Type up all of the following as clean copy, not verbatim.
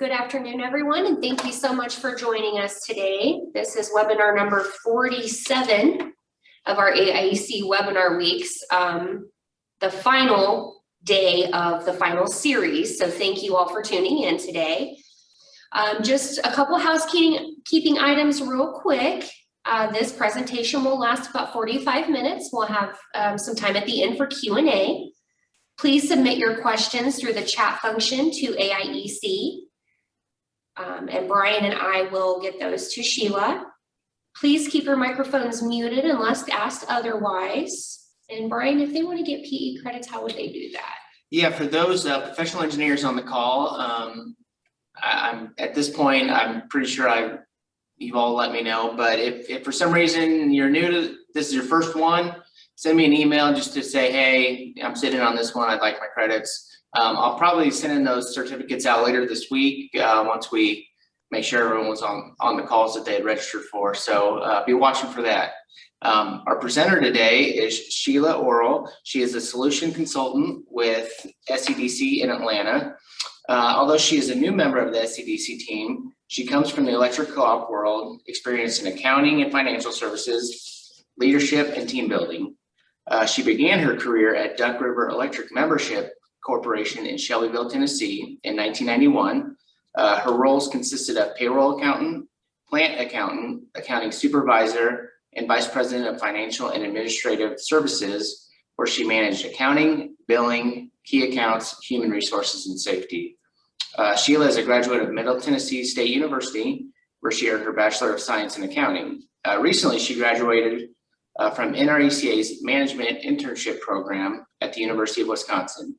Good afternoon, everyone, and thank you so much for joining us today. This is webinar number 47 of our AIEC webinar weeks, the final day of the final series. So thank you all for tuning in today. Just a couple housekeeping items real quick. This presentation will last about 45 minutes. We'll have some time at the end for Q&A. Please submit your questions through the chat function to AIEC. And Brian and I will get those to Sheila. Please keep your microphones muted unless asked otherwise. And Brian, if they want to get PE credits, how would they do that? Yeah, for those professional engineers on the call, I'm at this point, I'm pretty sure you've all let me know, but if for some reason you're new to this is your first one, send me an email just to say, hey, I'm sitting on this one, I'd like my credits. I'll probably send in those certificates out later this week once we make sure everyone was on the calls that they had registered for. So be watching for that. Our presenter today is Sheila Orrell. She is a solution consultant with SCDC in Atlanta. Although she is a new member of the SCDC team, she comes from the electric co-op world, experienced in accounting and financial services, leadership, and team building. She began her career at Duck River Electric Membership Corporation in Shelbyville, Tennessee in 1991. Her roles consisted of payroll accountant, plant accountant, accounting supervisor, and vice president of financial and administrative services, where she managed accounting, billing, key accounts, human resources, and safety. Sheila is a graduate of Middle Tennessee State University, where she earned her Bachelor of Science in Accounting. Recently, she graduated from NRECA's Management Internship Program at the University of Wisconsin.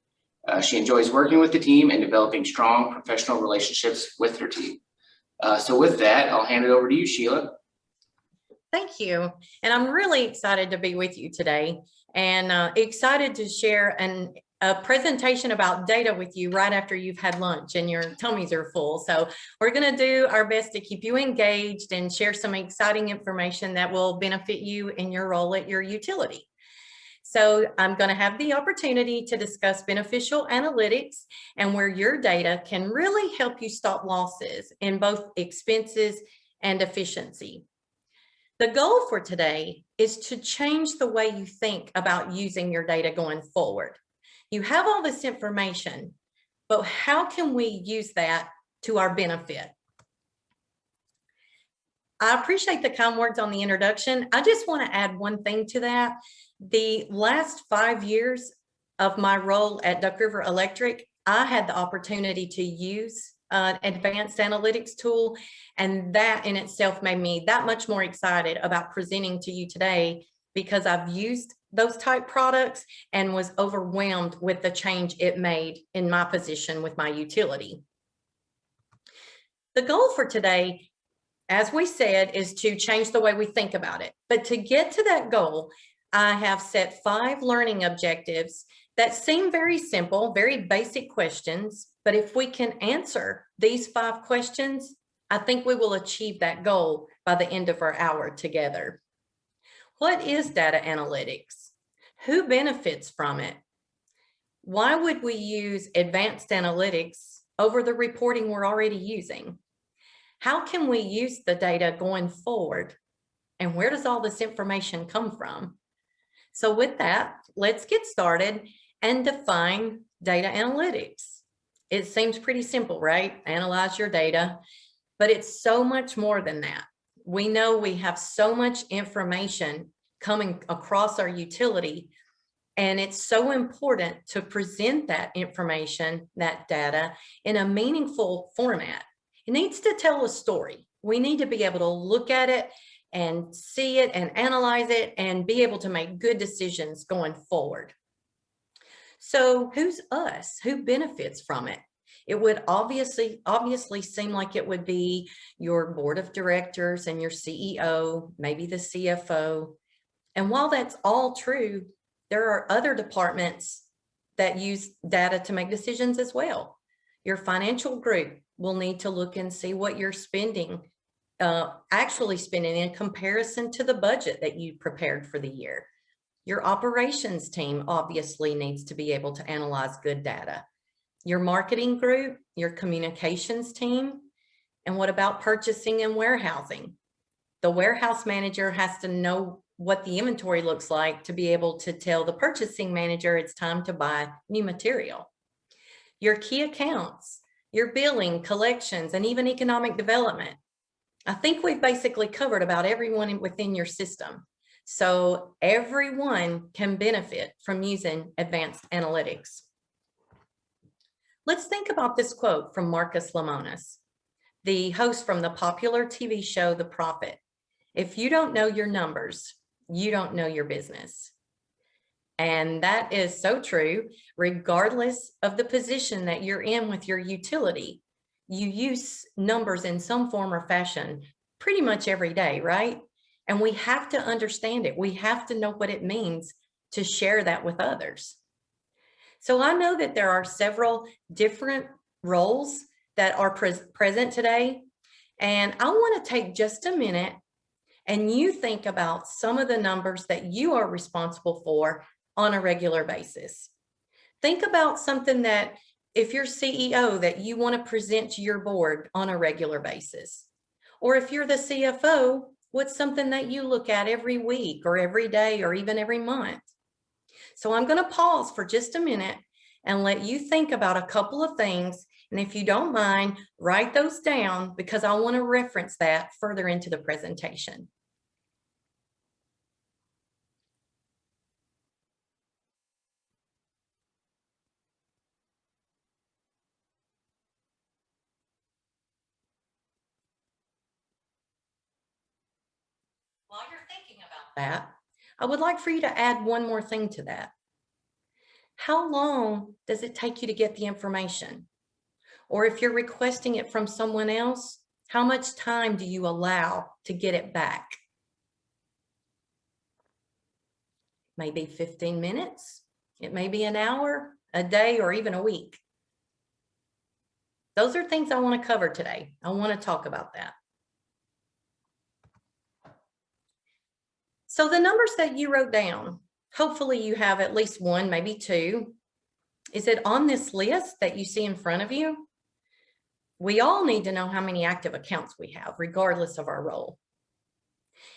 She enjoys working with the team and developing strong professional relationships with her team. So with that, I'll hand it over to you, Sheila. Thank you. And I'm really excited to be with you today and excited to share a presentation about data with you right after you've had lunch and your tummies are full. So we're going to do our best to keep you engaged and share some exciting information that will benefit you in your role at your utility. So I'm going to have the opportunity to discuss beneficial analytics and where your data can really help you stop losses in both expenses and efficiency. The goal for today is to change the way you think about using your data going forward. You have all this information, but how can we use that to our benefit? I appreciate the kind words on the introduction. I just want to add one thing to that. The last 5 years of my role at Duck River Electric, I had the opportunity to use an advanced analytics tool, and that in itself made me that much more excited about presenting to you today because I've used those type products and was overwhelmed with the change it made in my position with my utility. The goal for today, as we said, is to change the way we think about it. But to get to that goal, I have set 5 learning objectives that seem very simple, very basic questions. But if we can answer these 5 questions, I think we will achieve that goal by the end of our hour together. What is data analytics? Who benefits from it? Why would we use advanced analytics over the reporting we're already using? How can we use the data going forward? And where does all this information come from? So with that, let's get started and define data analytics. It seems pretty simple, right? Analyze your data, but it's so much more than that. We know we have so much information coming across our utility, and it's so important to present that information, that data, in a meaningful format. It needs to tell a story. We need to be able to look at it and see it and analyze it and be able to make good decisions going forward. So who's us? Who benefits from it? It would obviously seem like it would be your board of directors and your CEO, maybe the CFO. And while that's all true, there are other departments that use data to make decisions as well. Your financial group will need to look and see what you're spending, actually spending in comparison to the budget that you prepared for the year. Your operations team obviously needs to be able to analyze good data. Your marketing group your communications team? And what about purchasing and warehousing? The warehouse manager has to know what the inventory looks like to be able to tell the purchasing manager it's time to buy new material. Your key accounts, your billing, collections, and even economic development. I think we've basically covered about everyone within your system. So everyone can benefit from using advanced analytics. Let's think about this quote from Marcus Lemonis, the host from the popular TV show, The Prophet. If you don't know your numbers, you don't know your business. And that is so true, regardless of the position that you're in with your utility. You use numbers in some form or fashion pretty much every day, right? And we have to understand it. We have to know what it means to share that with others. So I know that there are several different roles that are present today. And I want to take just a minute and you think about some of the numbers that you are responsible for on a regular basis. Think about something that, if you're CEO, that you want to present to your board on a regular basis. Or if you're the CFO, what's something that you look at every week or every day or even every month? So I'm going to pause for just a minute and let you think about a couple of things. And if you don't mind, write those down because I want to reference that further into the presentation. While you're thinking about that, I would like for you to add one more thing to that. How long does it take you to get the information? Or if you're requesting it from someone else, how much time do you allow to get it back? Maybe 15 minutes. It may be an hour, a day, or even a week. Those are things I want to cover today. I want to talk about that. So the numbers that you wrote down, hopefully you have at least one, maybe two. Is it on this list that you see in front of you? We all need to know how many active accounts we have, regardless of our role.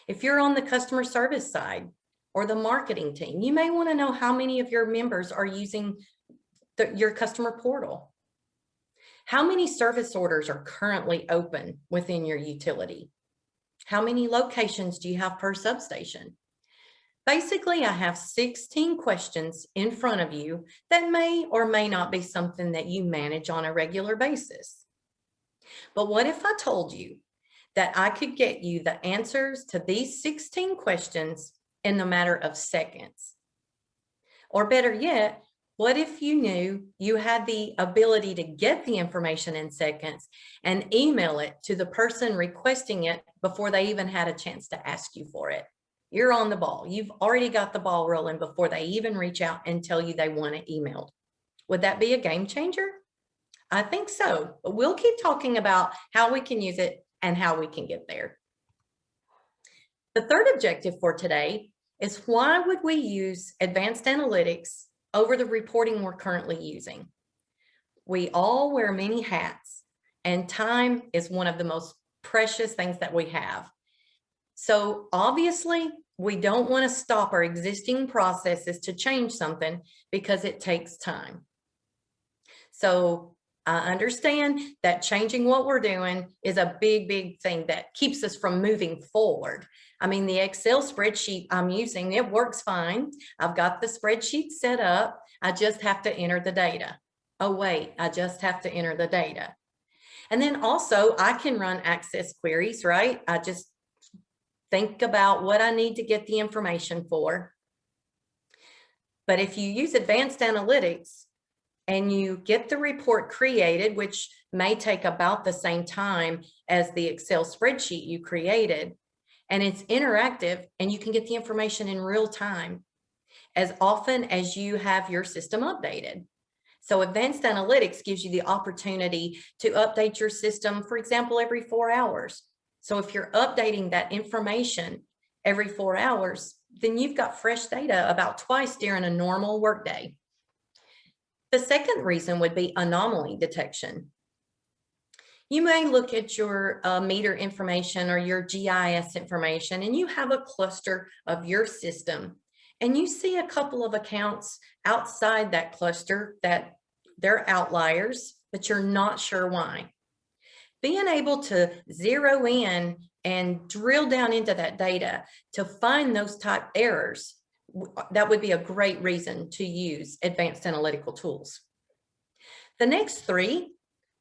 If you're on the customer service side or the marketing team, you may want to know how many of your members are using your customer portal. How many service orders are currently open within your utility? How many locations do you have per substation? Basically, I have 16 questions in front of you that may or may not be something that you manage on a regular basis. But what if I told you that I could get you the answers to these 16 questions in the matter of seconds? Or better yet, what if you knew you had the ability to get the information in seconds and email it to the person requesting it before they even had a chance to ask you for it? You're on the ball. You've already got the ball rolling before they even reach out and tell you they want it emailed. Would that be a game changer? I think so, but we'll keep talking about how we can use it and how we can get there. The third objective for today is, why would we use advanced analytics over the reporting we're currently using? We all wear many hats, and time is one of the most precious things that we have. So obviously, we don't want to stop our existing processes to change something because it takes time. So I understand that changing what we're doing is a big, big thing that keeps us from moving forward. I mean, the Excel spreadsheet I'm using, it works fine. I've got the spreadsheet set up. I just have to enter the data. Oh, wait, I just have to enter the data. And then also I can run access queries, right? I just think about what I need to get the information for. But if you use advanced analytics and you get the report created, which may take about the same time as the Excel spreadsheet you created, and it's interactive and you can get the information in real time as often as you have your system updated. So advanced analytics gives you the opportunity to update your system, for example, every 4 hours. So if you're updating that information every 4 hours, then you've got fresh data about twice during a normal workday. The second reason would be anomaly detection. You may look at your meter information or your GIS information, and you have a cluster of your system, and you see a couple of accounts outside that cluster that they're outliers, but you're not sure why. Being able to zero in and drill down into that data to find those type errors, that would be a great reason to use advanced analytical tools. The next three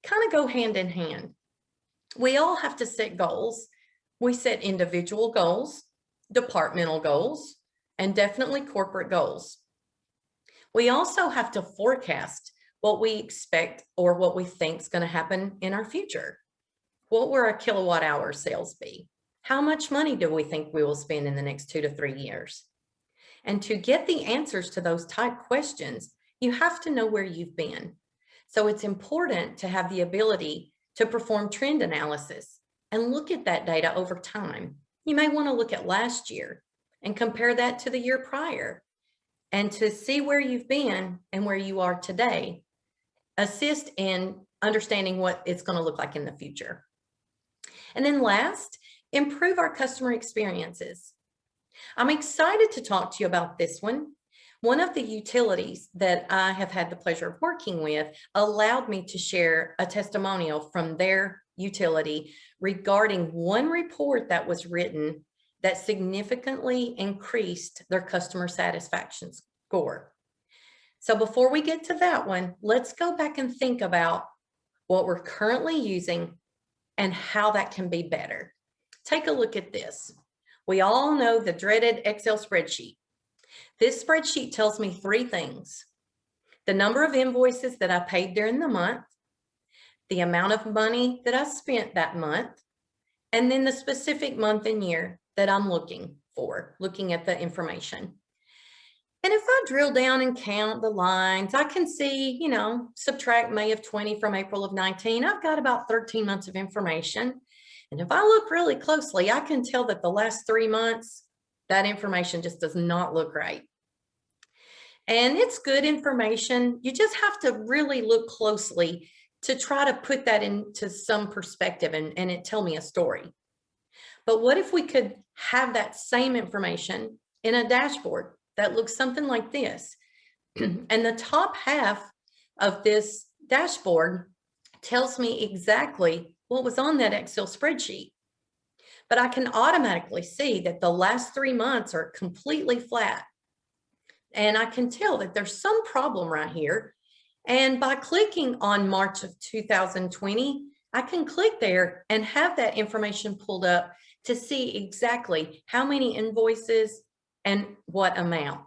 kind of go hand in hand. We all have to set goals. We set individual goals, departmental goals, and definitely corporate goals. We also have to forecast what we expect or what we think is going to happen in our future. What will our kilowatt hour sales be? How much money do we think we will spend in the next 2 to 3 years? And to get the answers to those type questions, you have to know where you've been. So it's important to have the ability to perform trend analysis and look at that data over time. You may want to look at last year and compare that to the year prior, and to see where you've been and where you are today, assist in understanding what it's going to look like in the future. And then last, improve our customer experiences. I'm excited to talk to you about this one. One of the utilities that I have had the pleasure of working with allowed me to share a testimonial from their utility regarding one report that was written that significantly increased their customer satisfaction score. So before we get to that one, let's go back and think about what we're currently using and how that can be better. Take a look at this. We all know the dreaded Excel spreadsheet. This spreadsheet tells me three things: the number of invoices that I paid during the month, the amount of money that I spent that month, and then the specific month and year that I'm looking at the information. And if I drill down and count the lines, I can see, subtract May of 20 from April of 19, I've got about 13 months of information. And if I look really closely, I can tell that the last 3 months, that information just does not look right. And it's good information. You just have to really look closely to try to put that into some perspective and it tell me a story. But what if we could have that same information in a dashboard that looks something like this? And the top half of this dashboard tells me exactly what was on that Excel spreadsheet. But I can automatically see that the last 3 months are completely flat. And I can tell that there's some problem right here. And by clicking on March of 2020, I can click there and have that information pulled up to see exactly how many invoices and what amount.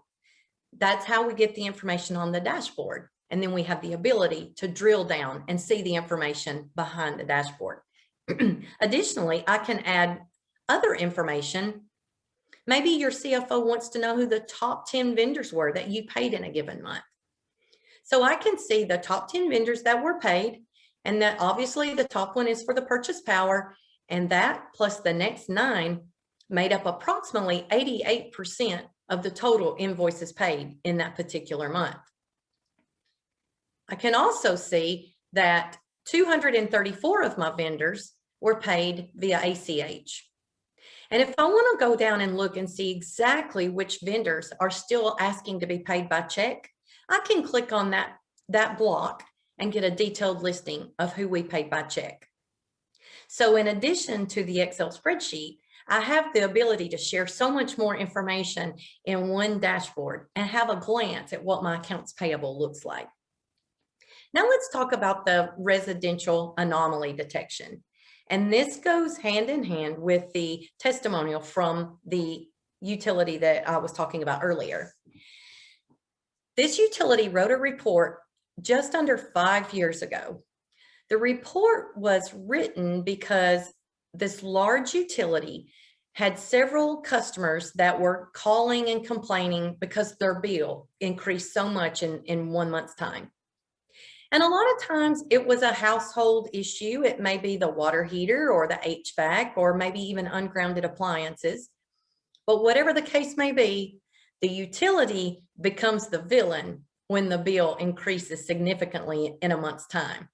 That's how we get the information on the dashboard. And then we have the ability to drill down and see the information behind the dashboard. Additionally, I can add other information. Maybe your CFO wants to know who the top 10 vendors were that you paid in a given month. So I can see the top 10 vendors that were paid, and that obviously the top one is for the purchase power, and that plus the next 9 made up approximately 88% of the total invoices paid in that particular month. I can also see that 234 of my vendors were paid via ACH. And if I want to go down and look and see exactly which vendors are still asking to be paid by check, I can click on that block and get a detailed listing of who we paid by check. So in addition to the Excel spreadsheet, I have the ability to share so much more information in one dashboard and have a glance at what my accounts payable looks like. Now let's talk about the residential anomaly detection. And this goes hand in hand with the testimonial from the utility that I was talking about earlier. This utility wrote a report just under 5 years ago. The report was written because this large utility had several customers that were calling and complaining because their bill increased so much in 1 month's time. And a lot of times it was a household issue. It may be the water heater or the HVAC or maybe even ungrounded appliances. But whatever the case may be, the utility becomes the villain when the bill increases significantly in a month's time.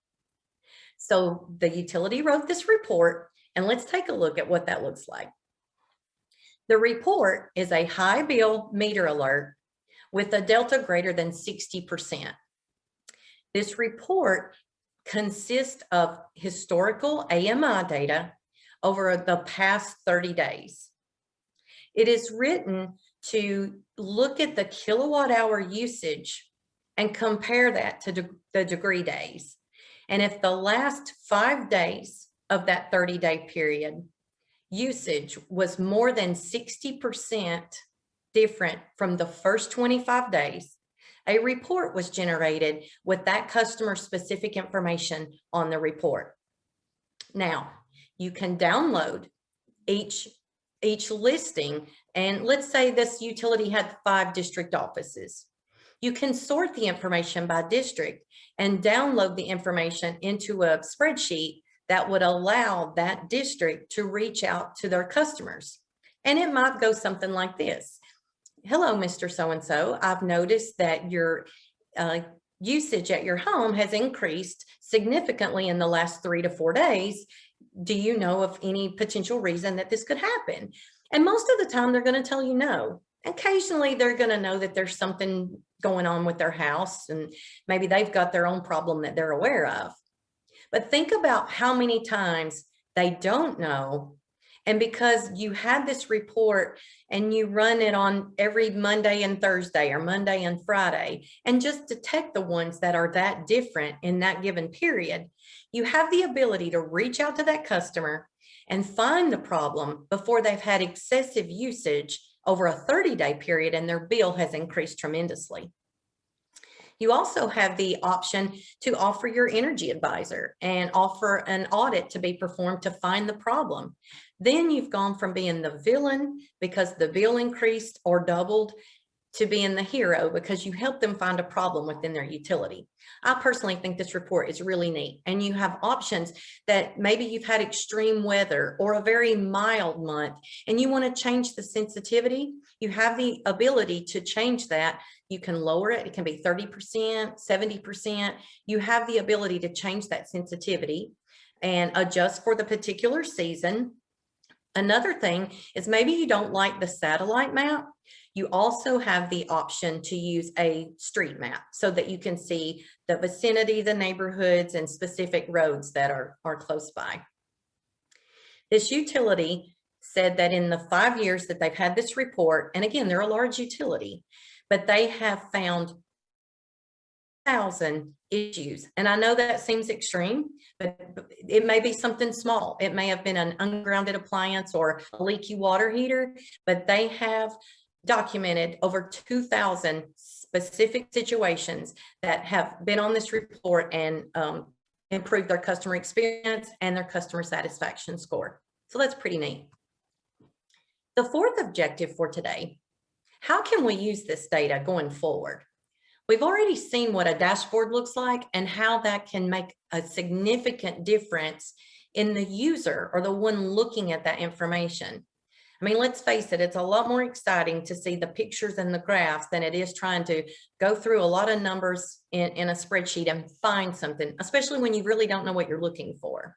So the utility wrote this report, and let's take a look at what that looks like. The report is a high bill meter alert with a delta greater than 60%. This report consists of historical AMI data over the past 30 days. It is written to look at the kilowatt hour usage and compare that to the degree days. And if the last 5 days of that 30-day period usage was more than 60% different from the first 25 days, a report was generated with that customer specific information on the report. Now, you can download each listing, and let's say this utility had 5 district offices. You can sort the information by district and download the information into a spreadsheet that would allow that district to reach out to their customers. And it might go something like this. Hello, Mr. So-and-so. I've noticed that your usage at your home has increased significantly in the last 3 to 4 days. Do you know of any potential reason that this could happen? And most of the time they're going to tell you no. Occasionally they're going to know that there's something going on with their house, and maybe they've got their own problem that they're aware of. But think about how many times they don't know. And because you had this report and you run it on every Monday and Thursday or Monday and Friday, and just detect the ones that are that different in that given period, you have the ability to reach out to that customer and find the problem before they've had excessive usage over a 30-day period and their bill has increased tremendously. You also have the option to offer your energy advisor and offer an audit to be performed to find the problem. Then you've gone from being the villain because the bill increased or doubled to being the hero because you helped them find a problem within their utility. I personally think this report is really neat, and you have options that maybe you've had extreme weather or a very mild month and you want to change the sensitivity. You have the ability to change that. You can lower it. It can be 30%, 70%. You have the ability to change that sensitivity and adjust for the particular season. Another thing is maybe you don't like the satellite map. You also have the option to use a street map so that you can see the vicinity, the neighborhoods, and specific roads that are close by. This utility said that in the 5 years that they've had this report, and again, they're a large utility, but they have found 1,000 issues. And I know that seems extreme, but it may be something small. It may have been an ungrounded appliance or a leaky water heater, but they have documented over 2,000 specific situations that have been on this report and improved their customer experience and their customer satisfaction score. So that's pretty neat. The fourth objective for today: how can we use this data going forward? We've already seen what a dashboard looks like and how that can make a significant difference in the user or the one looking at that information. I mean, let's face it, it's a lot more exciting to see the pictures and the graphs than it is trying to go through a lot of numbers in a spreadsheet and find something, especially when you really don't know what you're looking for.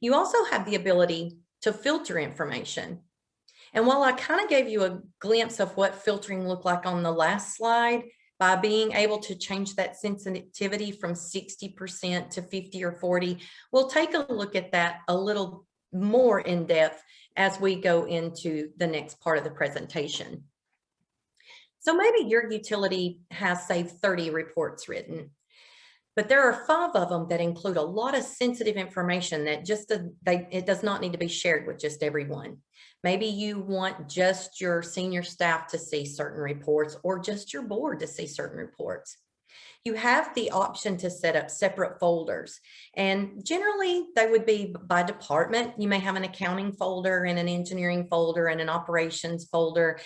You also have the ability to filter information. And while I kind of gave you a glimpse of what filtering looked like on the last slide, by being able to change that sensitivity from 60% to 50 or 40, we'll take a look at that a little more in depth as we go into the next part of the presentation. So maybe your utility has, say, 30 reports written, but there are 5 of them that include a lot of sensitive information that it does not need to be shared with just everyone. Maybe you want just your senior staff to see certain reports or just your board to see certain reports. You have the option to set up separate folders, and generally they would be by department. You may have an accounting folder and an engineering folder and an operations folder,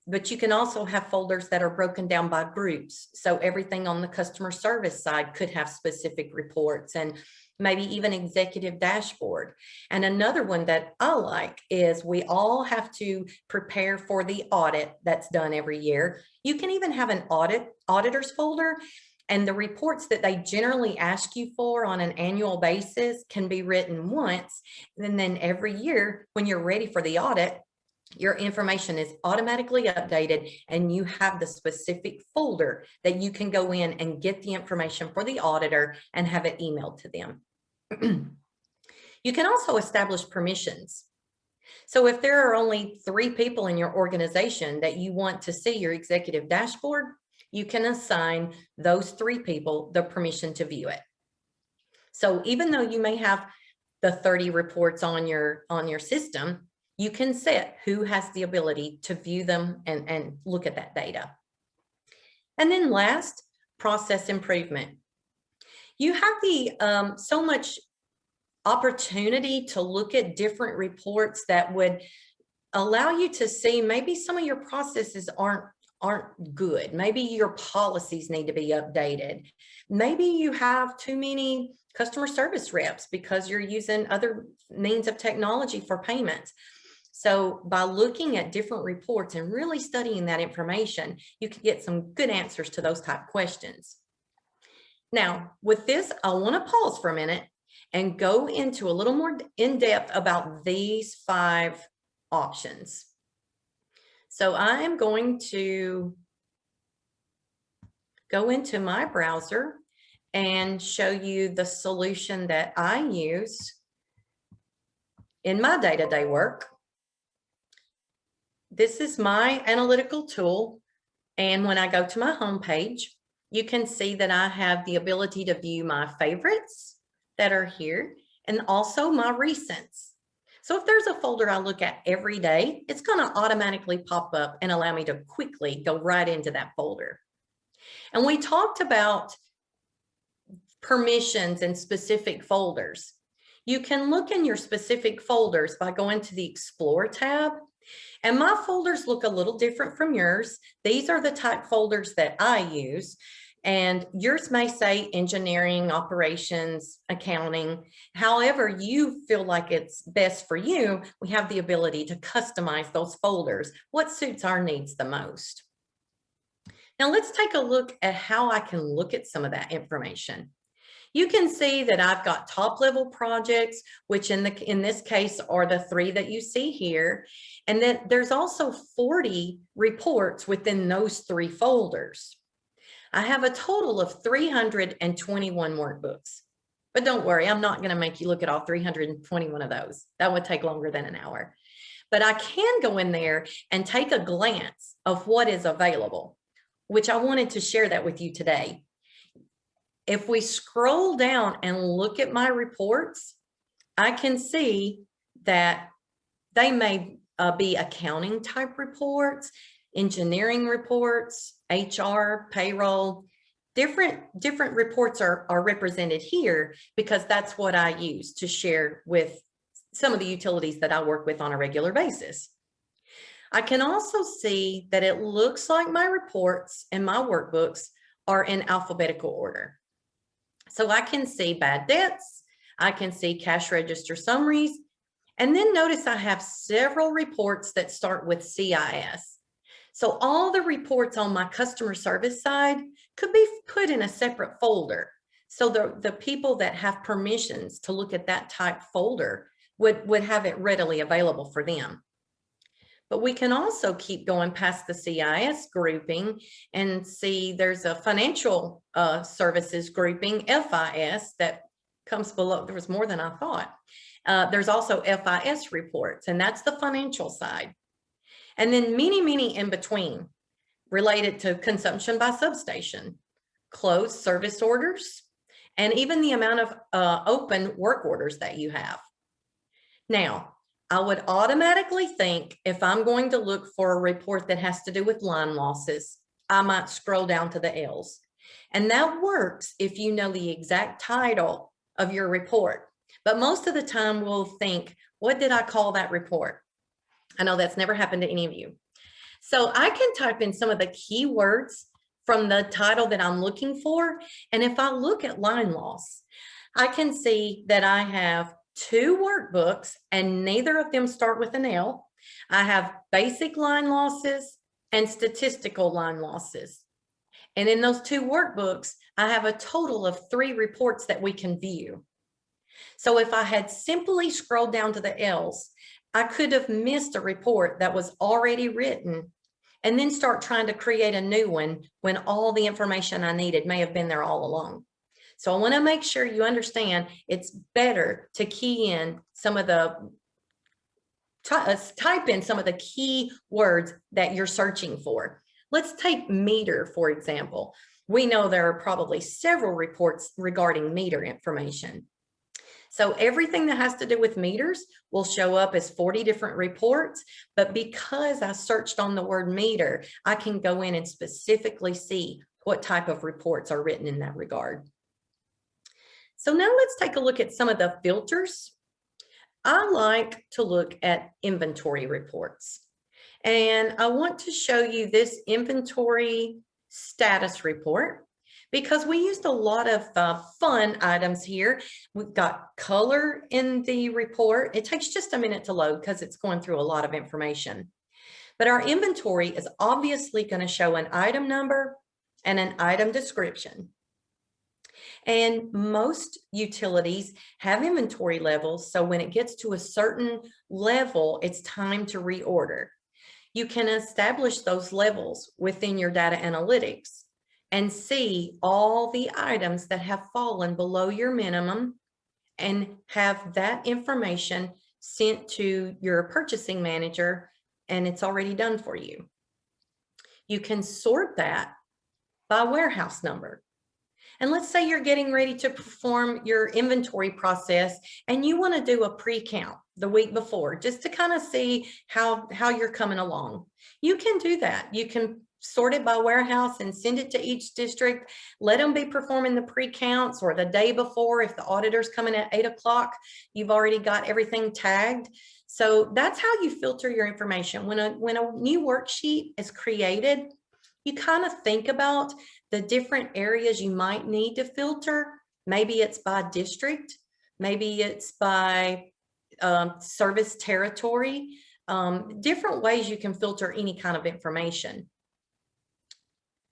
but you can also have folders that are broken down by groups. So everything on the customer service side could have specific reports, and maybe even executive dashboard. And another one that I like is we all have to prepare for the audit that's done every year. You can even have an auditor's folder, And the reports that they generally ask you for on an annual basis can be written once. And then every year, when you're ready for the audit, your information is automatically updated and you have the specific folder that you can go in and get the information for the auditor and have it emailed to them. You can also establish permissions. So if there are only 3 people in your organization that you want to see your executive dashboard, you can assign those 3 people the permission to view it. So even though you may have the 30 reports on your system, you can set who has the ability to view them and look at that data. And then last, process improvement. You have the so much opportunity to look at different reports that would allow you to see maybe some of your processes aren't good. Maybe your policies need to be updated. Maybe you have too many customer service reps because you're using other means of technology for payments. So by looking at different reports and really studying that information, you can get some good answers to those type of questions. Now, with this, I want to pause for a minute and go into a little more in depth about these 5 options. So I am going to go into my browser and show you the solution that I use in my day-to-day work. This is my analytical tool. And when I go to my home page, you can see that I have the ability to view my favorites that are here and also my recents. So if there's a folder I look at every day, it's going to automatically pop up and allow me to quickly go right into that folder. And we talked about permissions and specific folders. You can look in your specific folders by going to the Explore tab. And my folders look a little different from yours. These are the type folders that I use. And yours may say engineering, operations, accounting. However you feel like it's best for you, we have the ability to customize those folders, what suits our needs the most. Now let's take a look at how I can look at some of that information. You can see that I've got top level projects, which in this case are the 3 that you see here. And then there's also 40 reports within those 3 folders. I have a total of 321 workbooks, but don't worry, I'm not going to make you look at all 321 of those. That would take longer than an hour. But I can go in there and take a glance of what is available, which I wanted to share that with you today. If we scroll down and look at my reports, I can see that they may be accounting type reports, engineering reports, HR, payroll, different reports are represented here because that's what I use to share with some of the utilities that I work with on a regular basis. I can also see that it looks like my reports and my workbooks are in alphabetical order. So I can see bad debts, I can see cash register summaries, and then notice I have several reports that start with CIS. So all the reports on my customer service side could be put in a separate folder. So the people that have permissions to look at that type folder would have it readily available for them. But we can also keep going past the CIS grouping and see there's a financial services grouping, FIS, that comes below. There was more than I thought. There's also FIS reports, and that's the financial side. And then many in between related to consumption by substation, closed service orders, and even the amount of open work orders that you have. Now, I would automatically think if I'm going to look for a report that has to do with line losses, I might scroll down to the L's. And that works if you know the exact title of your report. But most of the time we'll think, what did I call that report? I know that's never happened to any of you. So I can type in some of the keywords from the title that I'm looking for. And if I look at line loss, I can see that I have 2 workbooks and neither of them start with an L. I have basic line losses and statistical line losses. And in those 2 workbooks, I have a total of 3 reports that we can view. So if I had simply scrolled down to the L's, I could have missed a report that was already written and then start trying to create a new one when all the information I needed may have been there all along. So I want to make sure you understand it's better to key in some of the type in some of the key words that you're searching for. Let's take meter, for example. We know there are probably several reports regarding meter information. So everything that has to do with meters will show up as 40 different reports, but because I searched on the word meter, I can go in and specifically see what type of reports are written in that regard. So now let's take a look at some of the filters. I like to look at inventory reports. And I want to show you this inventory status report because we used a lot of fun items here. We've got color in the report. It takes just a minute to load because it's going through a lot of information. But our inventory is obviously going to show an item number and an item description. And most utilities have inventory levels, so when it gets to a certain level, it's time to reorder. You can establish those levels within your data analytics and see all the items that have fallen below your minimum and have that information sent to your purchasing manager, and it's already done for you. You can sort that by warehouse number. And let's say you're getting ready to perform your inventory process and you want to do a pre-count the week before just to kind of see how you're coming along. You can do that. You can sort it by warehouse and send it to each district. Let them be performing the pre-counts, or the day before, if the auditor's coming at 8 o'clock, you've already got everything tagged. So that's how you filter your information. When a new worksheet is created, you kind of think about the different areas you might need to filter. Maybe it's by district, maybe it's by service territory, different ways you can filter any kind of information.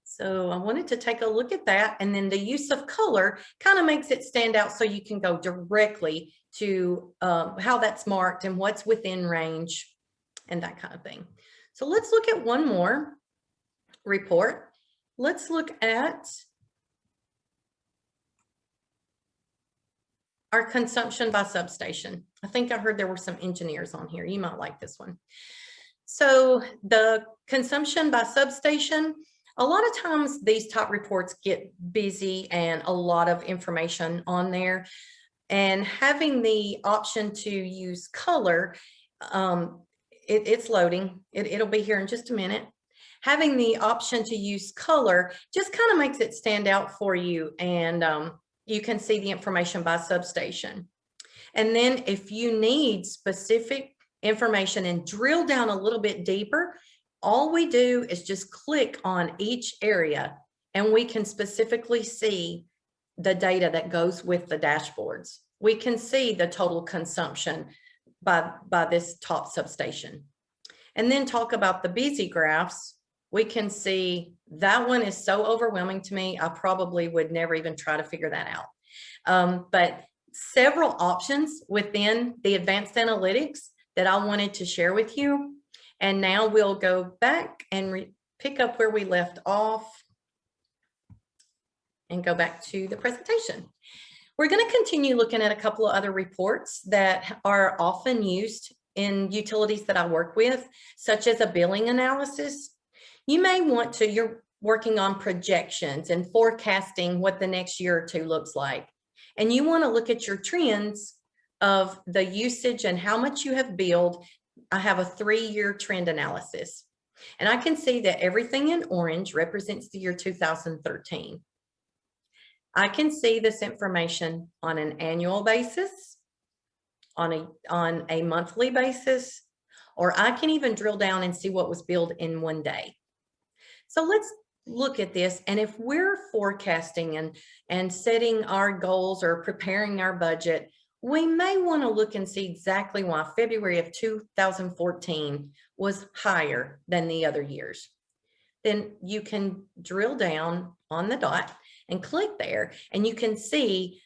So I wanted to take a look at that, and then the use of color kind of makes it stand out so you can go directly to how that's marked and what's within range and that kind of thing. So let's look at one more report. Let's look at our consumption by substation. I think I heard there were some engineers on here. You might like this one. So the consumption by substation, a lot of times these top reports get busy and a lot of information on there. And having the option to use color, it's loading. It'll be here in just a minute. Having the option to use color just kind of makes it stand out for you, and you can see the information by substation. And then if you need specific information and drill down a little bit deeper, all we do is just click on each area and we can specifically see the data that goes with the dashboards. We can see the total consumption by this top substation. And then talk about the busy graphs. We can see that one is so overwhelming to me, I probably would never even try to figure that out. But several options within the advanced analytics that I wanted to share with you. And now we'll go back and pick up where we left off and go back to the presentation. We're going to continue looking at a couple of other reports that are often used in utilities that I work with, such as a billing analysis. You may want to, you're working on projections and forecasting what the next year or two looks like. And you want to look at your trends of the usage and how much you have billed. I have a 3-year trend analysis. And I can see that everything in orange represents the year 2013. I can see this information on an annual basis, on a monthly basis, or I can even drill down and see what was billed in one day. So let's look at this. And if we're forecasting and setting our goals or preparing our budget, we may want to look and see exactly why February of 2014 was higher than the other years. then you can drill down on the dot and click there, and you can see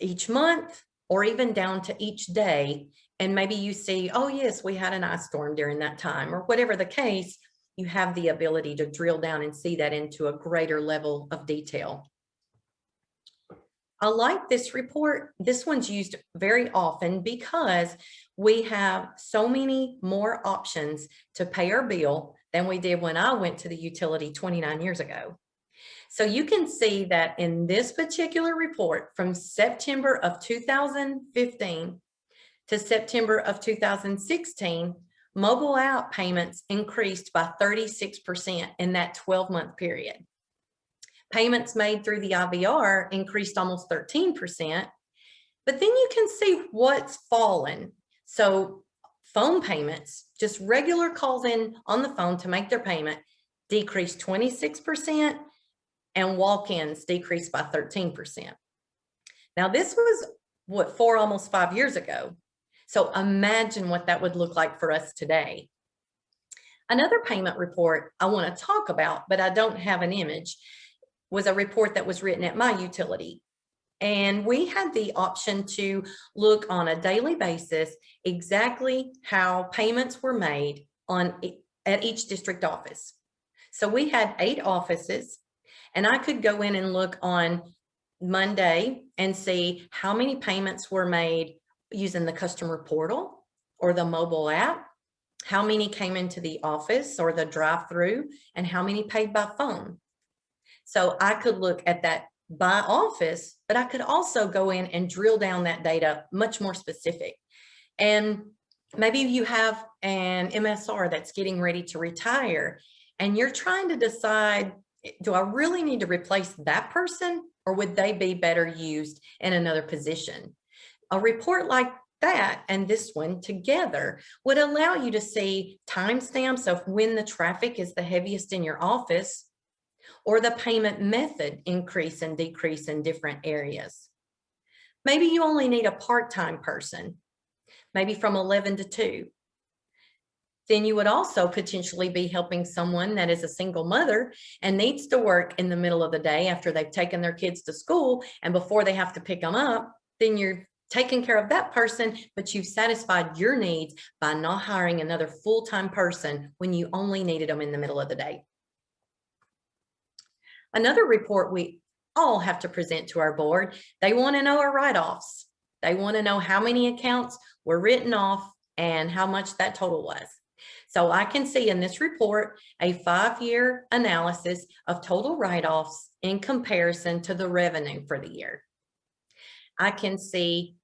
each month or even down to each day. And maybe you see, oh yes, we had an ice storm during that time, or whatever the case, you have the ability to drill down and see that into a greater level of detail. I like this report. This one's used very often because we have so many more options to pay our bill than we did when I went to the utility 29 years ago. So you can see that in this particular report from September of 2015 to September of 2016, mobile app payments increased by 36% in that 12-month period. Payments made through the IVR increased almost 13%, but then you can see what's fallen. So phone payments, just regular calls in on the phone to make their payment, decreased 26%, and walk-ins decreased by 13%. Now this was what, almost 5 years ago. So imagine what that would look like for us today. Another payment report I want to talk about, but I don't have an image, was a report that was written at my utility. And we had the option to look on a daily basis exactly how payments were made at each district office. So we had 8 offices, and I could go in and look on Monday and see how many payments were made using the customer portal or the mobile app, how many came into the office or the drive-through, and how many paid by phone. So I could look at that by office, but I could also go in and drill down that data much more specific. And maybe you have an MSR that's getting ready to retire, and you're trying to decide, do I really need to replace that person, or would they be better used in another position? A report like that and this one together would allow you to see timestamps of when the traffic is the heaviest in your office, or the payment method increase and decrease in different areas. Maybe you only need a part-time person, maybe from 11 to 2. Then you would also potentially be helping someone that is a single mother and needs to work in the middle of the day after they've taken their kids to school and before they have to pick them up. Then you're taking care of that person, but you've satisfied your needs by not hiring another full-time person when you only needed them in the middle of the day. Another report we all have to present to our board, they want to know our write-offs. They want to know how many accounts were written off and how much that total was. So I can see in this report a 5-year analysis of total write-offs in comparison to the revenue for the year. I can see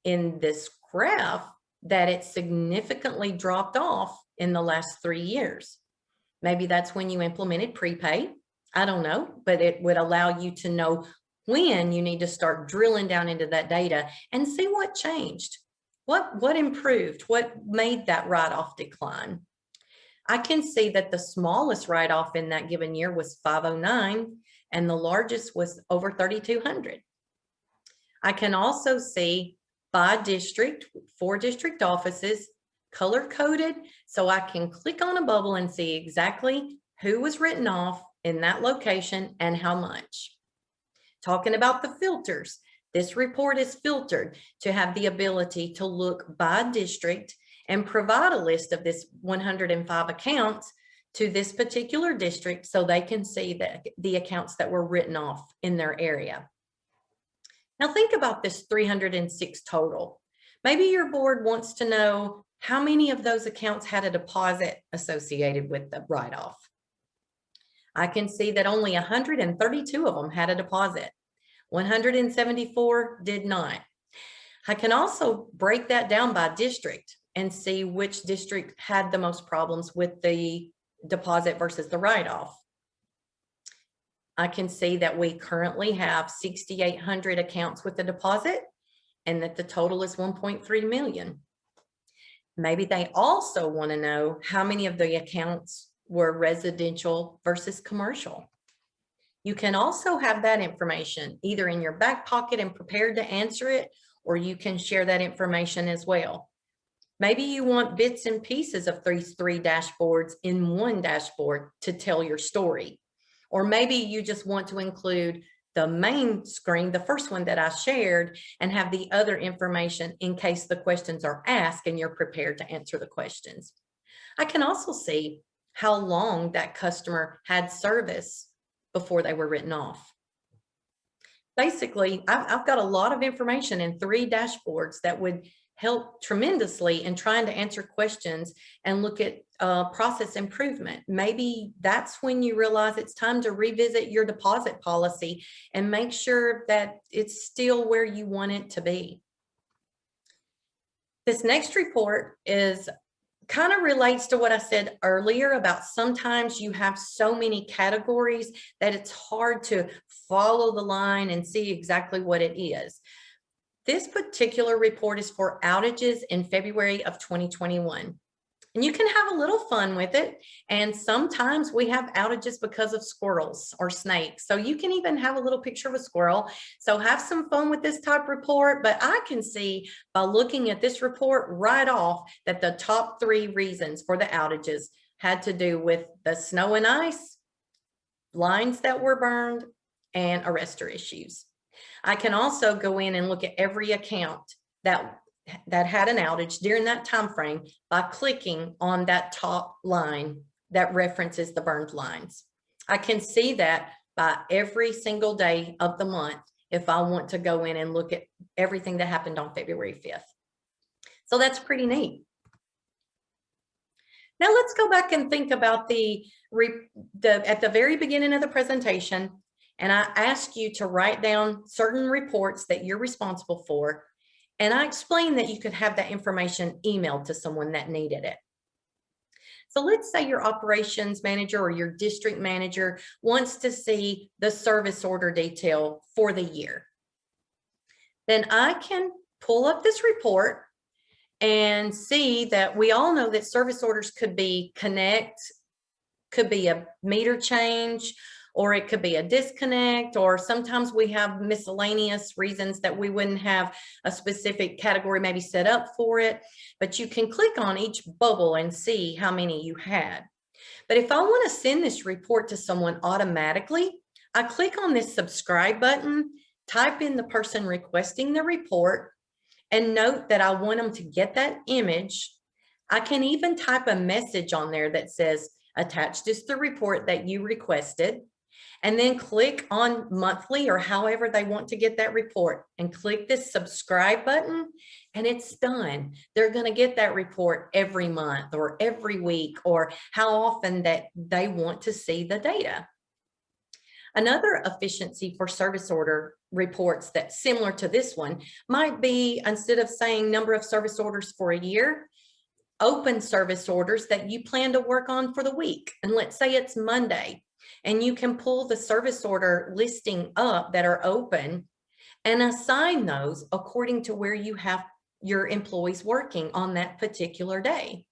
in this graph that it significantly dropped off in the last 3 years. Maybe that's when you implemented prepay. I don't know, but it would allow you to know when you need to start drilling down into that data and see what changed, what improved, what made that write-off decline. I can see that the smallest write-off in that given year was 509, and the largest was over 3,200. I can also see by district, 4 district offices, color-coded, so I can click on a bubble and see exactly who was written off in that location and how much. Talking about the filters, this report is filtered to have the ability to look by district and provide a list of this 105 accounts to this particular district so they can see the accounts that were written off in their area. Now think about this 306 total. Maybe your board wants to know how many of those accounts had a deposit associated with the write-off. I can see that only 132 of them had a deposit. 174 did not. I can also break that down by district and see which district had the most problems with the deposit versus the write-off. I can see that we currently have 6,800 accounts with a deposit and that the total is 1.3 million. Maybe they also want to know how many of the accounts were residential versus commercial. You can also have that information either in your back pocket and prepared to answer it, or you can share that information as well. Maybe you want bits and pieces of these three dashboards in one dashboard to tell your story. Or maybe you just want to include the main screen, the first one that I shared, and have the other information in case the questions are asked and you're prepared to answer the questions. I can also see how long that customer had service before they were written off. Basically, I've got a lot of information in three dashboards that would help tremendously in trying to answer questions and look at process improvement. Maybe that's when you realize it's time to revisit your deposit policy and make sure that it's still where you want it to be. This next report is kind of relates to what I said earlier about sometimes you have so many categories that it's hard to follow the line and see exactly what it is. This particular report is for outages in February of 2021. And you can have a little fun with it. And sometimes we have outages because of squirrels or snakes. So you can even have a little picture of a squirrel. So have some fun with this type report. But I can see by looking at this report right off that the top three reasons for the outages had to do with the snow and ice, lines that were burned, and arrestor issues. I can also go in and look at every account that had an outage during that time frame by clicking on that top line that references the burned lines. I can see that by every single day of the month if I want to go in and look at everything that happened on February 5th. So that's pretty neat. Now let's go back and think about at the very beginning of the presentation, and I asked you to write down certain reports that you're responsible for. And I explained that you could have that information emailed to someone that needed it. So let's say your operations manager or your district manager wants to see the service order detail for the year. Then I can pull up this report and see that we all know that service orders could be connect, could be a meter change, or it could be a disconnect, or sometimes we have miscellaneous reasons that we wouldn't have a specific category maybe set up for it, but you can click on each bubble and see how many you had. But if I want to send this report to someone automatically, I click on this subscribe button, type in the person requesting the report, and note that I want them to get that image. I can even type a message on there that says, attached is the report that you requested. And then click on monthly or however they want to get that report and click this subscribe button and it's done. They're going to get that report every month or every week or how often that they want to see the data. Another efficiency for service order reports that's similar to this one might be, instead of saying number of service orders for a year, open service orders that you plan to work on for the week. And let's say it's Monday. And you can pull the service order listing up that are open and assign those according to where you have your employees working on that particular day.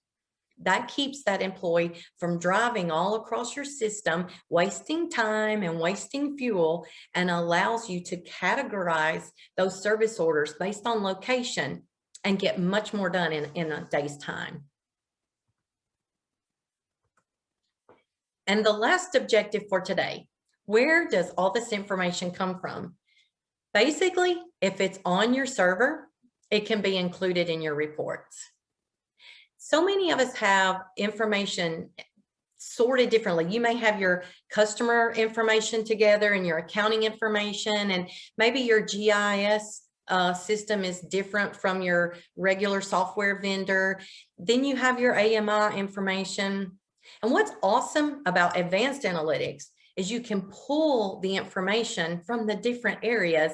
That keeps that employee from driving all across your system, wasting time and wasting fuel, and allows you to categorize those service orders based on location and get much more done in a day's time. And the last objective for today, where does all this information come from? Basically, if it's on your server, it can be included in your reports. So many of us have information sorted differently. You may have your customer information together and your accounting information, and maybe your GIS system is different from your regular software vendor. Then you have your AMI information. And what's awesome about advanced analytics is you can pull the information from the different areas.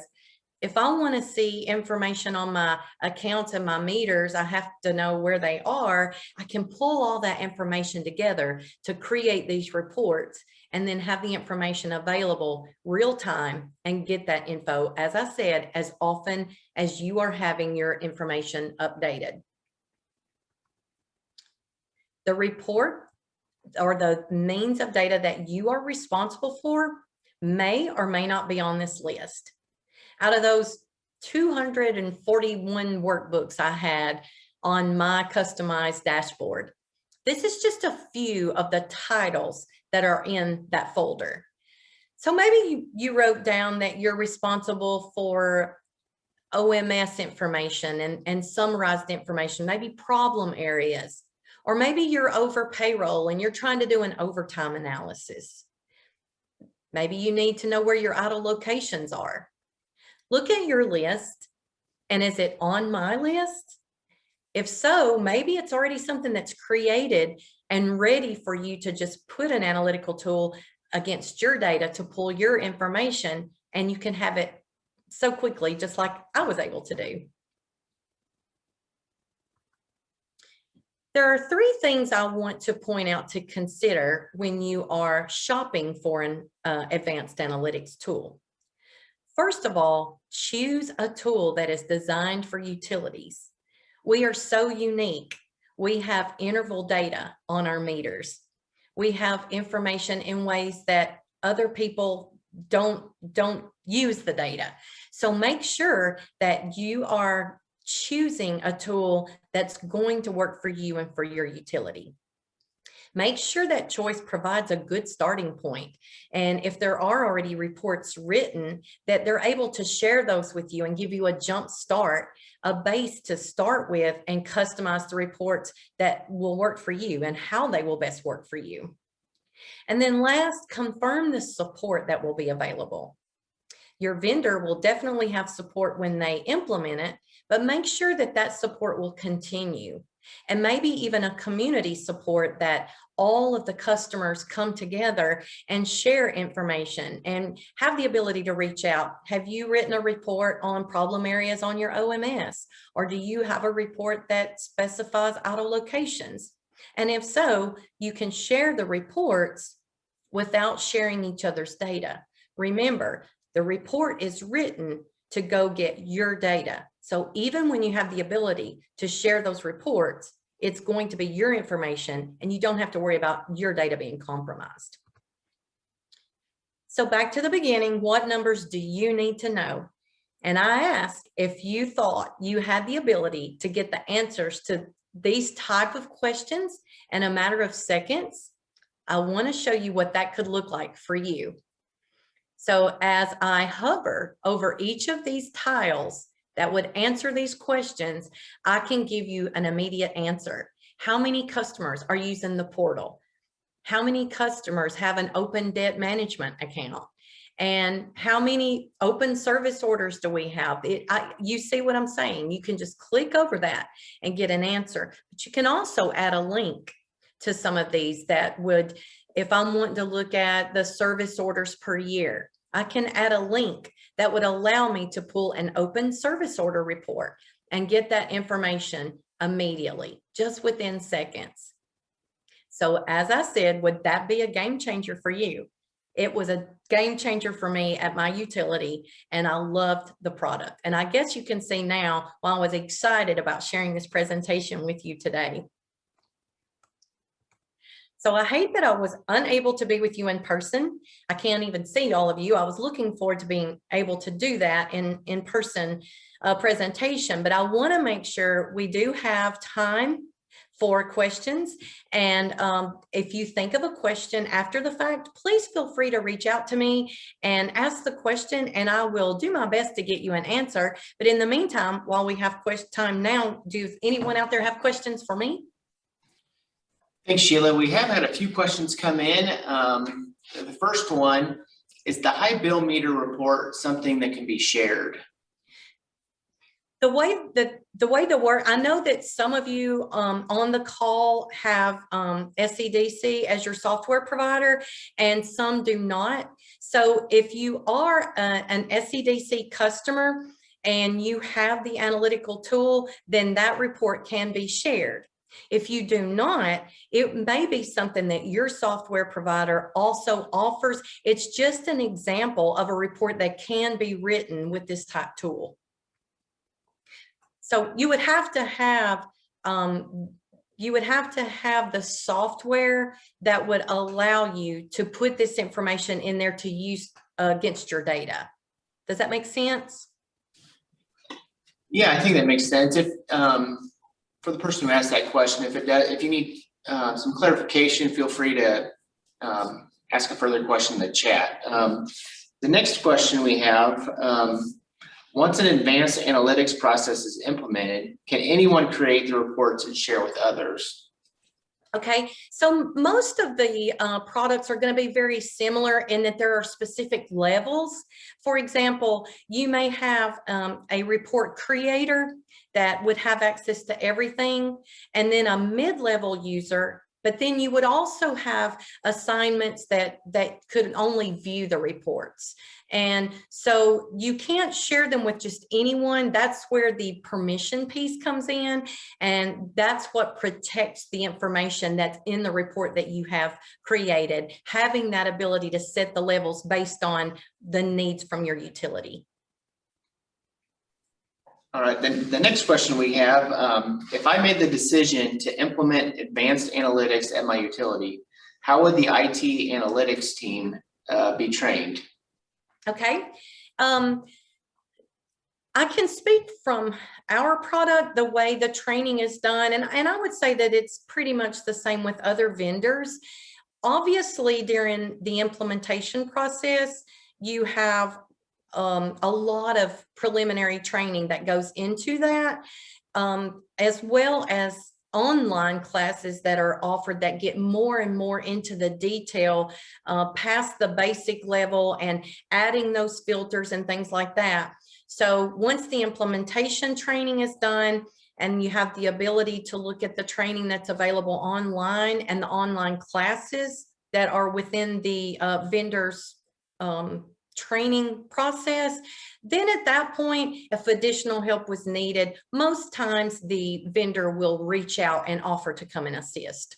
If I want to see information on my accounts and my meters, I have to know where they are. I can pull all that information together to create these reports and then have the information available real time and get that info, as I said, as often as you are having your information updated. The report or the means of data that you are responsible for may or may not be on this list. Out of those 241 workbooks I had, on my customized dashboard. This is just a few of the titles that are in that folder. So maybe you wrote down that you're responsible for OMS information and summarized information, maybe problem areas, or maybe you're over payroll and you're trying to do an overtime analysis. Maybe you need to know where your idle locations are. Look at your list, and is it on my list? If so, maybe it's already something that's created and ready for you to just put an analytical tool against your data to pull your information, and you can have it so quickly, just like I was able to do. There are three things I want to point out to consider when you are shopping for an advanced analytics tool. First of all, choose a tool that is designed for utilities. We are so unique. We have interval data on our meters. We have information in ways that other people don't use the data. So make sure that you are choosing a tool that's going to work for you and for your utility. Make sure that choice provides a good starting point. And if there are already reports written, that they're able to share those with you and give you a jump start, a base to start with, and customize the reports that will work for you and how they will best work for you. And then last, confirm the support that will be available. Your vendor will definitely have support when they implement it, but make sure that that support will continue. And maybe even a community support that all of the customers come together and share information and have the ability to reach out. Have you written a report on problem areas on your OMS? Or do you have a report that specifies idle locations? And if so, you can share the reports without sharing each other's data. Remember, the report is written to go get your data. So even when you have the ability to share those reports, it's going to be your information and you don't have to worry about your data being compromised. So back to the beginning, what numbers do you need to know? And I asked if you thought you had the ability to get the answers to these type of questions in a matter of seconds. I want to show you what that could look like for you. So as I hover over each of these tiles that would answer these questions, I can give you an immediate answer. How many customers are using the portal? How many customers have an open debt management account? And how many open service orders do we have? You see what I'm saying? You can just click over that and get an answer. But you can also add a link to some of these that would, if I'm wanting to look at the service orders per year, I can add a link that would allow me to pull an open service order report and get that information immediately, just within seconds. So as I said, would that be a game changer for you? It was a game changer for me at my utility, and I loved the product. And I guess you can see now why I was excited about sharing this presentation with you today. So I hate that I was unable to be with you in person. I can't even see all of you. I was looking forward to being able to do that in person presentation, but I want to make sure we do have time for questions. And if you think of a question after the fact, please feel free to reach out to me and ask the question, and I will do my best to get you an answer. But in the meantime, while we have time now, does anyone out there have questions for me? Thanks, Sheila. We have had a few questions come in. The first one, is the high bill meter report something that can be shared? The way the work, I know that some of you on the call have SCDC as your software provider, and some do not. So if you are an SCDC customer and you have the analytical tool, then that report can be shared. If you do not, it may be something that your software provider also offers. It's just an example of a report that can be written with this type tool. So you would have to have the software that would allow you to put this information in there to use against your data. Does that make sense? Yeah, I think that makes sense. If for the person who asked that question, if you need some clarification, feel free to ask a further question in the chat. The next question we have, once an advanced analytics process is implemented, can anyone create the reports and share with others? Okay, so most of the products are going to be very similar in that there are specific levels. For example, you may have a report creator that would have access to everything, and then a mid-level user, but then you would also have assignments that could only view the reports. And so you can't share them with just anyone. That's where the permission piece comes in. And that's what protects the information that's in the report that you have created, having that ability to set the levels based on the needs from your utility. All right, then the next question we have, if I made the decision to implement advanced analytics at my utility, how would the IT analytics team be trained? Okay. I can speak from our product, the way the training is done, and I would say that it's pretty much the same with other vendors. Obviously, during the implementation process, you have a lot of preliminary training that goes into that, as well as online classes that are offered that get more and more into the detail past the basic level and adding those filters and things like that. So once the implementation training is done and you have the ability to look at the training that's available online and the online classes that are within the vendor's training process, then at that point, if additional help was needed, most times the vendor will reach out and offer to come and assist.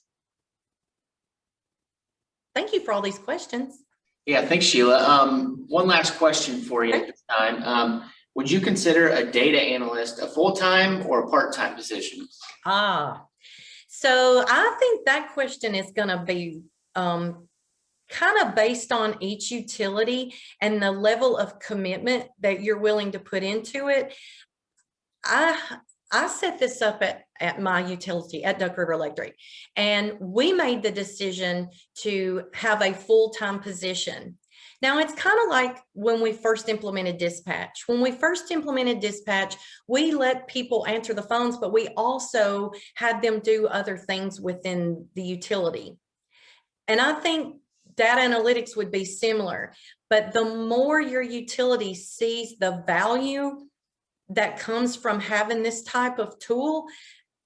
Thank you for all these questions. Yeah, thanks, Sheila. One last question for you at this time. Would you consider a data analyst a full-time or a part-time position? So I think that question is going to be kind of based on each utility and the level of commitment that you're willing to put into it. I set this up at my utility at Duck River Electric, and we made the decision to have a full-time position. Now, it's kind of like when we first implemented dispatch. When we first implemented dispatch, we let people answer the phones, but we also had them do other things within the utility. And I think data analytics would be similar, but the more your utility sees the value that comes from having this type of tool,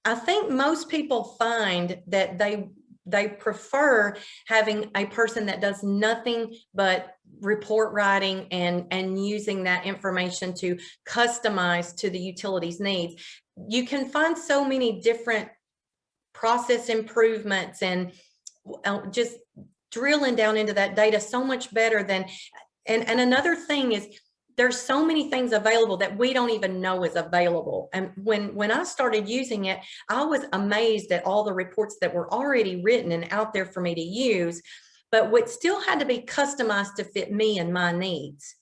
I think most people find that they prefer having a person that does nothing but report writing and using that information to customize to the utility's needs. You can find so many different process improvements and just drilling down into that data so much better than, and another thing is there's so many things available that we don't even know is available. And when I started using it, I was amazed at all the reports that were already written and out there for me to use, but what still had to be customized to fit me and my needs.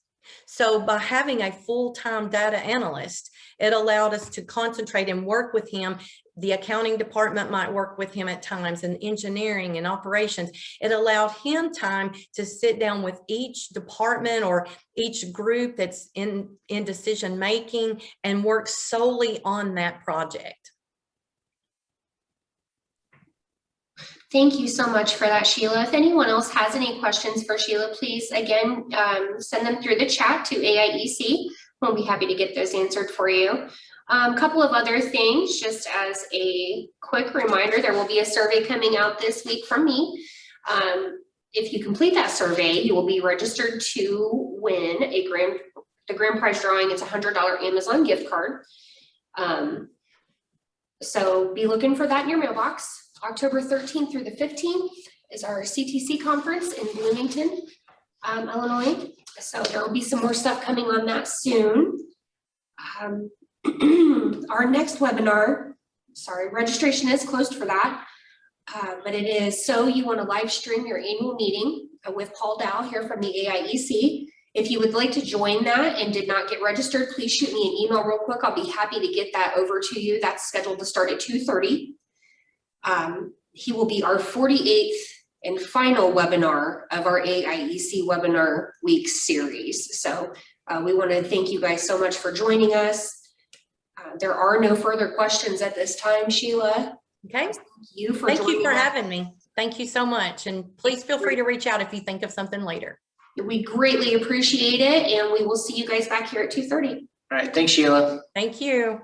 So by having a full-time data analyst, it allowed us to concentrate and work with him. The accounting department might work with him at times, and engineering and operations. It allowed him time to sit down with each department or each group that's in decision making and work solely on that project. Thank you so much for that, Sheila. If anyone else has any questions for Sheila, please, again, send them through the chat to AIEC. We'll be happy to get those answered for you. A couple of other things, just as a quick reminder, there will be a survey coming out this week from me. If you complete that survey, you will be registered to win the grand prize drawing. It's a $100 Amazon gift card. So be looking for that in your mailbox. October 13th through the 15th is our CTC conference in Bloomington, Illinois. So there will be some more stuff coming on that soon. Our next webinar, registration is closed for that, but it is So You Want to Live Stream Your Annual Meeting with Paul Dow here from the AIEC. If you would like to join that and did not get registered, please shoot me an email real quick. I'll be happy to get that over to you. That's scheduled to start at 2:30. He will be our 48th and final webinar of our AIEC Webinar Week series. So we want to thank you guys so much for joining us. There are no further questions at this time, Sheila. Okay, Thank you for thank you joining for us. having me. Thank you so much. And please feel free to reach out if you think of something later. We greatly appreciate it, and we will see you guys back here at 2:30. All right, thanks, Sheila. Thank you.